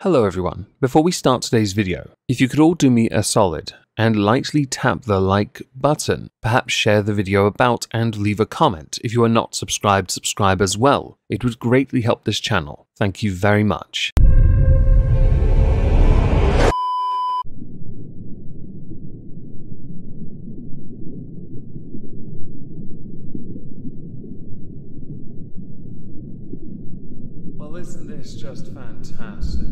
Hello everyone, before we start today's video, if you could all do me a solid and lightly tap the like button, perhaps share the video about and leave a comment. If you are not subscribed, subscribe as well. It would greatly help this channel. Thank you very much. Well, isn't this just fantastic?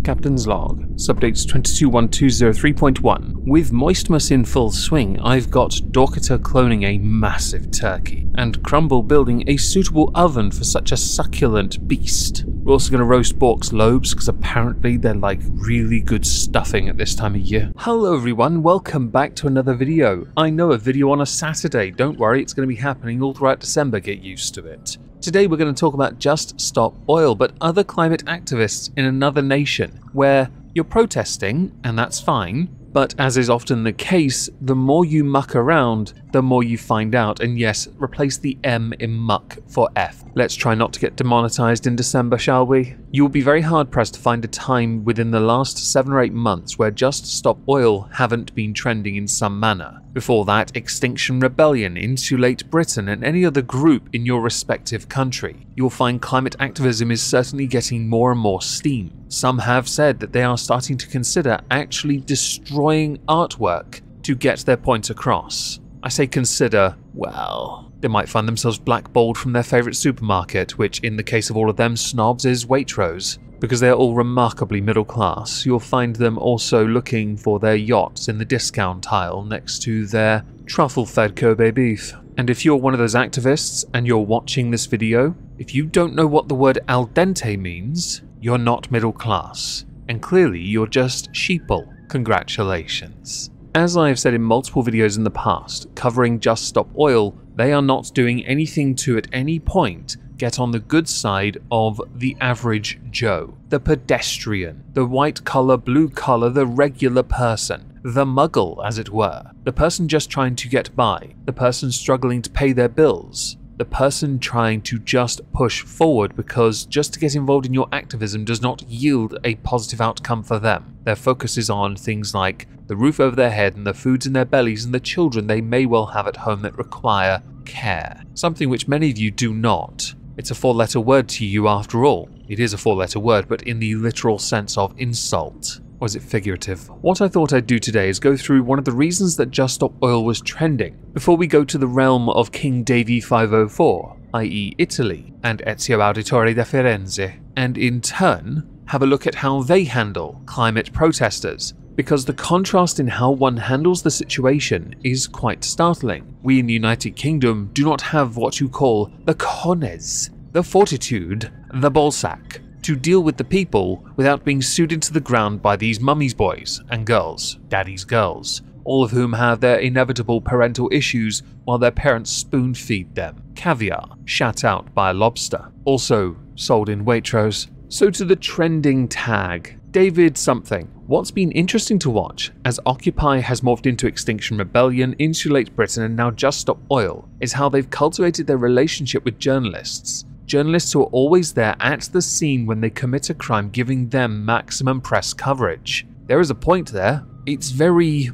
Captain's Log, Subdates 221203.1. With Moistmas in full swing, I've got Dorkita cloning a massive turkey, and Crumble building a suitable oven for such a succulent beast. We're also going to roast Bork's lobes, because apparently they're like really good stuffing at this time of year. Hello everyone, welcome back to another video. I know, a video on a Saturday, don't worry, it's going to be happening all throughout December, get used to it. Today we're going to talk about Just Stop Oil, but other climate activists in another nation, where you're protesting, and that's fine, but as is often the case, the more you muck around, the more you find out, and yes, replace the M in muck for F. Let's try not to get demonetized in December, shall we? You will be very hard-pressed to find a time within the last 7 or 8 months where Just Stop Oil haven't been trending in some manner. Before that, Extinction Rebellion, Insulate Britain, and any other group in your respective country. You'll find climate activism is certainly getting more and more steam. Some have said that they are starting to consider actually destroying artwork to get their point across. I say consider, well, they might find themselves blackballed from their favourite supermarket, which in the case of all of them snobs is Waitrose. Because they are all remarkably middle class, you'll find them also looking for their yachts in the discount aisle next to their truffle-fed Kobe beef. And if you're one of those activists and you're watching this video, if you don't know what the word al dente means, you're not middle class. And clearly you're just sheeple. Congratulations. As I have said in multiple videos in the past, covering Just Stop Oil, they are not doing anything to at any point get on the good side of the average Joe, the pedestrian, the white collar, blue collar, the regular person, the muggle as it were, the person just trying to get by, the person struggling to pay their bills, the person trying to just push forward because just to get involved in your activism does not yield a positive outcome for them. Their focus is on things like the roof over their head and the foods in their bellies and the children they may well have at home that require care. Something which many of you do not. It's a 4-letter word to you after all. It is a 4-letter word, but in the literal sense of insult. Or is it figurative? What I thought I'd do today is go through one of the reasons that Just Stop Oil was trending, before we go to the realm of King Davy 504, i.e. Italy, and Ezio Auditore da Firenze, and in turn, have a look at how they handle climate protesters. Because the contrast in how one handles the situation is quite startling. We in the United Kingdom do not have what you call the cojones, the fortitude, the ballsack, to deal with the people without being sued into the ground by these mummy's boys and girls, daddy's girls, all of whom have their inevitable parental issues while their parents spoon-feed them caviar, shat out by a lobster, also sold in Waitrose. So to the trending tag, David something. What's been interesting to watch, as Occupy has morphed into Extinction Rebellion, Insulate Britain, and now Just Stop Oil, is how they've cultivated their relationship with journalists. Journalists who are always there at the scene when they commit a crime, giving them maximum press coverage. There is a point there. It's very,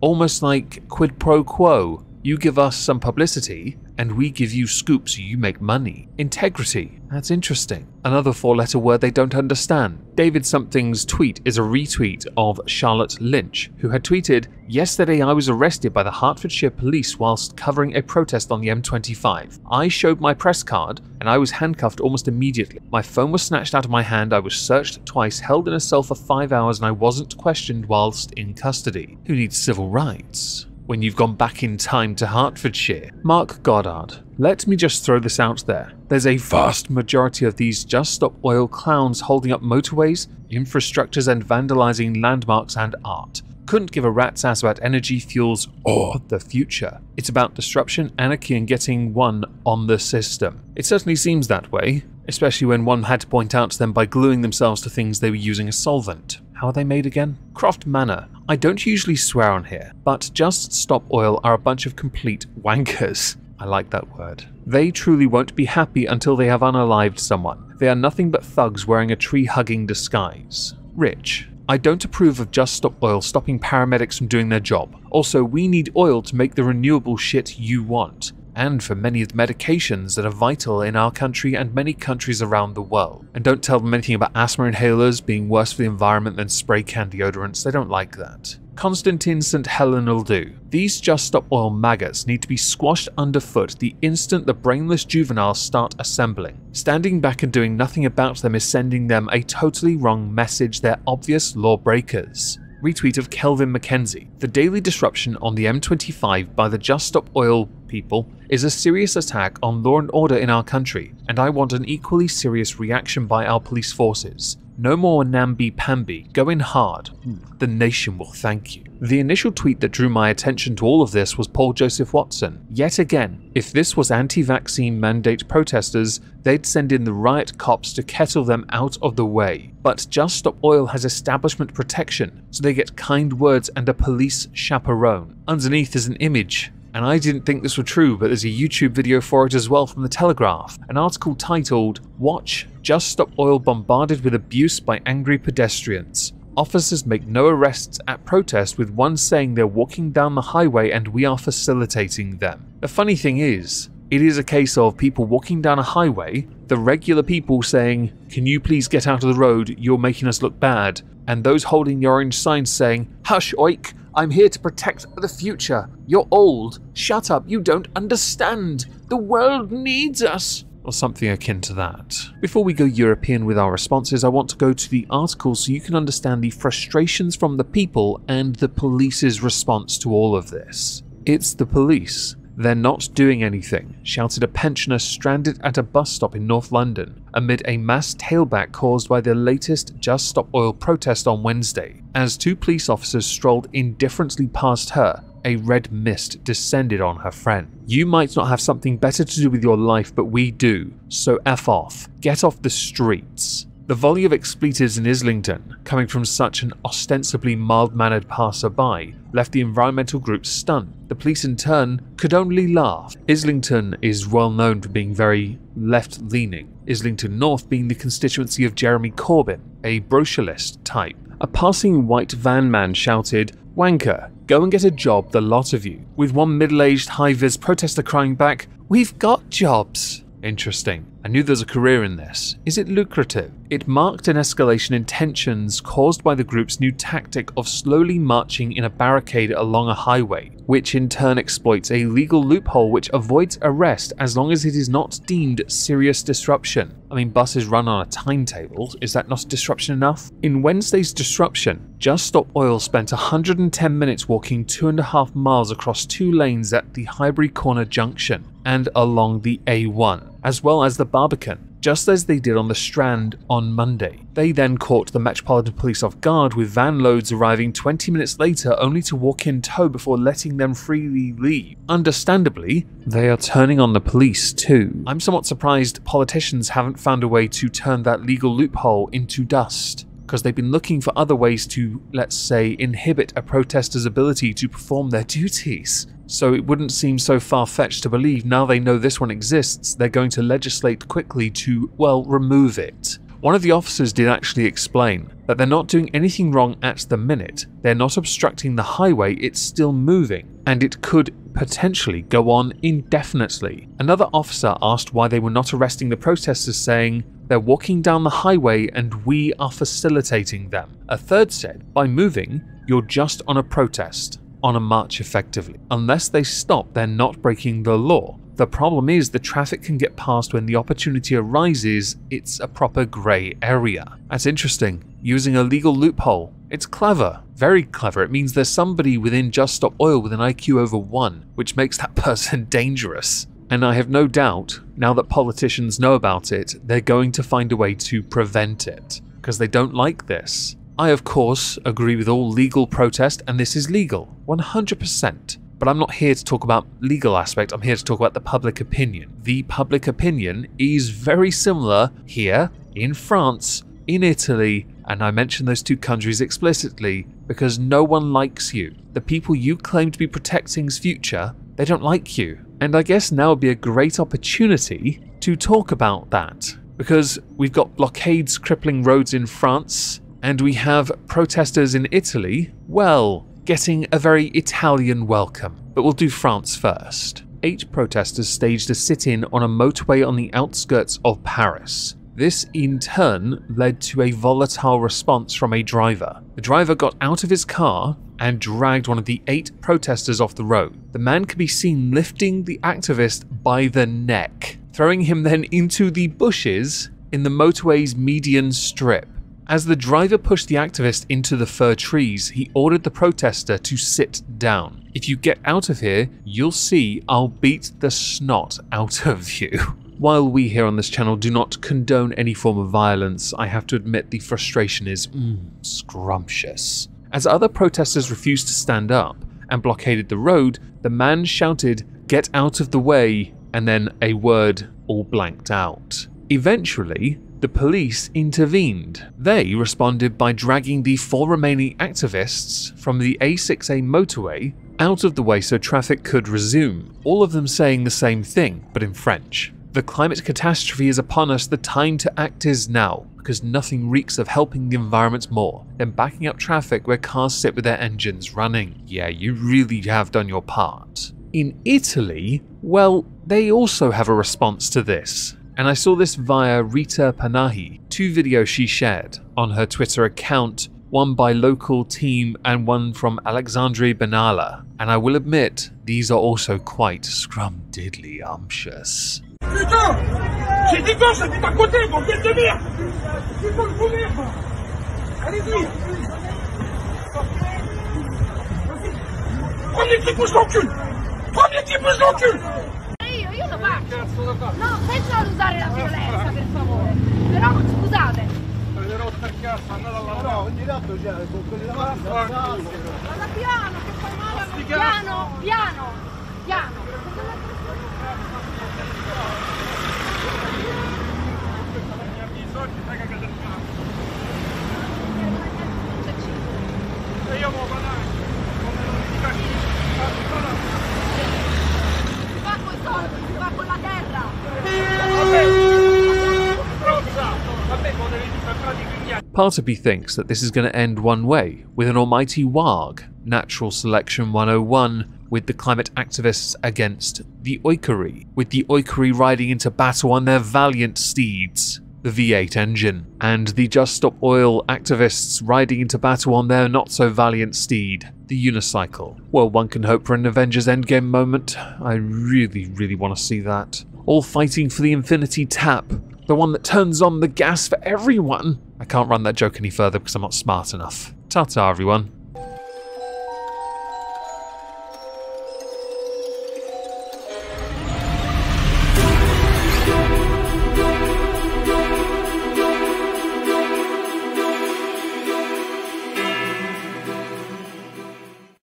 almost like quid pro quo. You give us some publicity, and we give you scoops so you make money. Integrity. That's interesting. Another 4-letter word they don't understand. David Something's tweet is a retweet of Charlotte Lynch, who had tweeted, "Yesterday I was arrested by the Hertfordshire police whilst covering a protest on the M25. I showed my press card, and I was handcuffed almost immediately. My phone was snatched out of my hand, I was searched twice, held in a cell for 5 hours, and I wasn't questioned whilst in custody. Who needs civil rights when you've gone back in time to Hertfordshire?" Mark Goddard. Let me just throw this out there. There's a vast majority of these Just Stop Oil clowns holding up motorways, infrastructures and vandalizing landmarks and art. Couldn't give a rat's ass about energy, fuels, or the future. It's about disruption, anarchy, and getting one on the system. It certainly seems that way, especially when one had to point out to them by gluing themselves to things they were using as solvent. How are they made again? Croft Manor. I don't usually swear on here, but Just Stop Oil are a bunch of complete wankers. I like that word. They truly won't be happy until they have unalived someone. They are nothing but thugs wearing a tree-hugging disguise. Rich. I don't approve of Just Stop Oil stopping paramedics from doing their job. Also, we need oil to make the renewable shit you want, and for many of the medications that are vital in our country and many countries around the world. And don't tell them anything about asthma inhalers being worse for the environment than spray can deodorants, they don't like that. Constantine St. Helen will do. These Just Stop Oil maggots need to be squashed underfoot the instant the brainless juveniles start assembling. Standing back and doing nothing about them is sending them a totally wrong message. They're obvious lawbreakers. Retweet of Kelvin Mackenzie. The daily disruption on the M25 by the Just Stop Oil people is a serious attack on law and order in our country, and I want an equally serious reaction by our police forces. No more namby-pamby, go in hard. The nation will thank you. The initial tweet that drew my attention to all of this was Paul Joseph Watson. Yet again, if this was anti-vaccine mandate protesters, they'd send in the riot cops to kettle them out of the way. But Just Stop Oil has establishment protection, so they get kind words and a police chaperone. Underneath is an image. And I didn't think this was true, but there's a YouTube video for it as well from The Telegraph. An article titled, "Watch, Just Stop Oil bombarded with abuse by angry pedestrians. Officers make no arrests at protest, with one saying they're walking down the highway and we are facilitating them." The funny thing is, it is a case of people walking down a highway, the regular people saying, "Can you please get out of the road, you're making us look bad," and those holding the orange signs saying, "Hush, oik, I'm here to protect the future. You're old. Shut up, you don't understand. The world needs us." Or something akin to that. Before we go European with our responses, I want to go to the article so you can understand the frustrations from the people and the police's response to all of this. It's the police. "They're not doing anything," shouted a pensioner stranded at a bus stop in North London amid a mass tailback caused by the latest Just Stop Oil protest on Wednesday. As two police officers strolled indifferently past her, a red mist descended on her friend. "You might not have something better to do with your life, but we do, so F off. Get off the streets." The volley of expletives in Islington, coming from such an ostensibly mild-mannered passerby, left the environmental group stunned. The police in turn could only laugh. Islington is well known for being very left-leaning, Islington North being the constituency of Jeremy Corbyn, a brochurist type. A passing white van man shouted, "Wanker, go and get a job, the lot of you," with one middle-aged high-vis protester crying back, "We've got jobs." Interesting. I knew there was a career in this. Is it lucrative? It marked an escalation in tensions caused by the group's new tactic of slowly marching in a barricade along a highway, which in turn exploits a legal loophole which avoids arrest as long as it is not deemed serious disruption. I mean, buses run on a timetable, is that not disruption enough? In Wednesday's disruption, Just Stop Oil spent 110 minutes walking 2.5 miles across 2 lanes at the Highbury Corner Junction and along the A1, as well as the Barbican, just as they did on the Strand on Monday. They then caught the Metropolitan Police off guard, with van loads arriving 20 minutes later only to walk in tow before letting them freely leave. Understandably, they are turning on the police too. I'm somewhat surprised politicians haven't found a way to turn that legal loophole into dust, because they've been looking for other ways to, let's say, inhibit a protester's ability to perform their duties. So it wouldn't seem so far-fetched to believe now they know this one exists, they're going to legislate quickly to, well, remove it. One of the officers did actually explain that they're not doing anything wrong at the minute, they're not obstructing the highway, it's still moving, and it could potentially go on indefinitely. Another officer asked why they were not arresting the protesters, saying, "They're walking down the highway and we are facilitating them." A third said, "By moving, you're just on a protest, on a march effectively. Unless they stop, they're not breaking the law. The problem is the traffic can get past when the opportunity arises, it's a proper grey area." That's interesting. Using a legal loophole. It's clever. Very clever. It means there's somebody within Just Stop Oil with an IQ over 1, which makes that person dangerous. And I have no doubt, now that politicians know about it, they're going to find a way to prevent it, because they don't like this. I, of course, agree with all legal protest, and this is legal, 100%. But I'm not here to talk about legal aspect, I'm here to talk about the public opinion. The public opinion is very similar here, in France, in Italy, and I mention those two countries explicitly because no one likes you. The people you claim to be protecting's future, they don't like you. And I guess now would be a great opportunity to talk about that, because we've got blockades crippling roads in France, and we have protesters in Italy, well, getting a very Italian welcome. But we'll do France first. 8 protesters staged a sit-in on a motorway on the outskirts of Paris. This in turn led to a volatile response from a driver. The driver got out of his car and dragged one of the 8 protesters off the road. The man could be seen lifting the activist by the neck, throwing him then into the bushes in the motorway's median strip. As the driver pushed the activist into the fir trees, he ordered the protester to sit down. If you get out of here, you'll see I'll beat the snot out of you. While we here on this channel do not condone any form of violence, I have to admit the frustration is scrumptious. As other protesters refused to stand up and blockaded the road, the man shouted, "Get out of the way," and then a word all blanked out. Eventually, the police intervened. They responded by dragging the 4 remaining activists from the A6A motorway out of the way so traffic could resume, all of them saying the same thing, but in French. The climate catastrophe is upon us, the time to act is now, because nothing reeks of helping the environment more than backing up traffic where cars sit with their engines running. Yeah, you really have done your part. In Italy, well, they also have a response to this. And I saw this via Rita Panahi, 2 videos she shared on her Twitter account, one by local team and one from Alexlbnz. And I will admit, these are also quite scrumdiddly-umptious. Putain! J'ai dit gauche, j'ai dit à côté, bon, qu'est-ce que dire? C'est bon, vous libre! Allez-y! Prenez qui bouge ton cul! Prenez qui bouge ton cul! Io lo faccio! No, senza usare la violenza, per favore! Però scusate! Prenderò per cazzo, andate a lavorare! Ogni tanto già, con quelli davanti! Vada piano, che fai male! Piano, piano! Piano! Part of me thinks that this is going to end one way, with an almighty warg, natural selection 101, with the climate activists against the Oikeri, with the Oikeri riding into battle on their valiant steeds, the V8 engine, and the Just Stop Oil activists riding into battle on their not-so-valiant steed, the unicycle. Well, one can hope for an Avengers Endgame moment. I really want to see that. All fighting for the infinity tap, the one that turns on the gas for everyone. I can't run that joke any further because I'm not smart enough. Ta-ta, everyone.